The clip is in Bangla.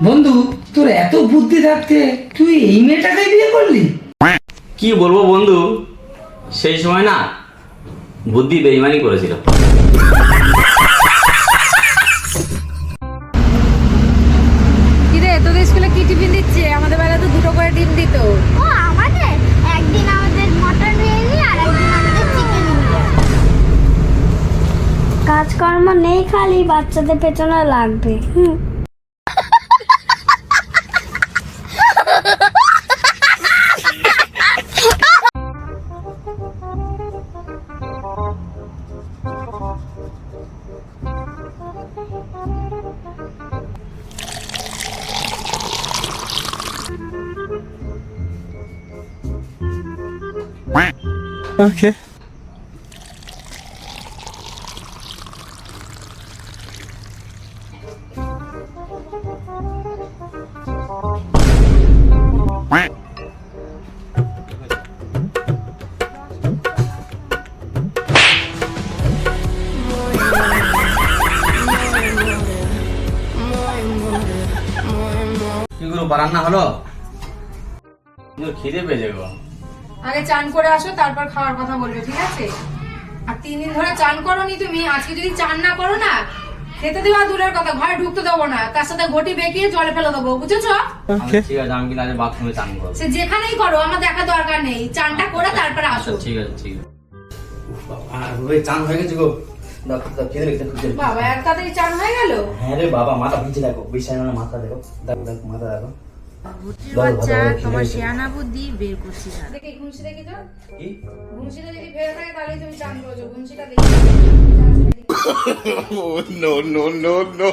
বন্ধু, তোর এত বুদ্ধি থাকতে তুই এই মেয়েটাকে বিয়ে করলি? কি বলবো বন্ধু, সেই সময় না বুদ্ধি বেইমানি করেছিল। কিরে তোদের স্কুলে কি টিফিন দিচ্ছে? আমাদের বেলা তো 2টো করে ডিম দিত। ও আমাদের একদিন আমাদের মটন বিরিয়ানি আর একদিন আমাদের চিকেন বিরিয়ানি। কাজকর্ম নেই, খালি বাচ্চাদের পেছনে লাগবে। Okay. কি গুলো রান্না হলো? খিদে পেয়েছে গো। আগে চান করে আসো, তারপর খাওয়ার কথা বলবে, ঠিক আছে? আর 3 দিন ধরে চান করোনি তুমি, আজকে যদি চান না করো না, খেতে দেওয়া দূরের কথা, ঘরে ঢুকতে দেবো না, তার সাথে ঘটি বেঁকিয়ে জলে ফেলে দেবো, বুঝেছো? ঠিক আছে, আমি কিন্তু আজ বাথরুমে চান করবো। সে যেখানেই করো, আমার দেখা দরকার নেই, চানটা করে তারপরে আসো। ঠিক আছে ঠিক আছে। চান হয়ে গেছে গো। বাবা এত তাড়াতাড়ি চান হয়ে গেল? হ্যাঁ রে বাবা, মাথা ভিজে দেখো, বিছানা না মাথা দেখো, দেখো দেখো মাথা দেখো। বুদ্ধির বাচ্চা, তোমার শিয়ানা বুদ্ধি বের করছি না। দেখি ঘুমসি দেখি তো। কি? ঘুমসিটা যদি ফেলে থাকে তাহলে তুমি চান করেছো, ঘুমসিটা দেখি। Oh no no no no!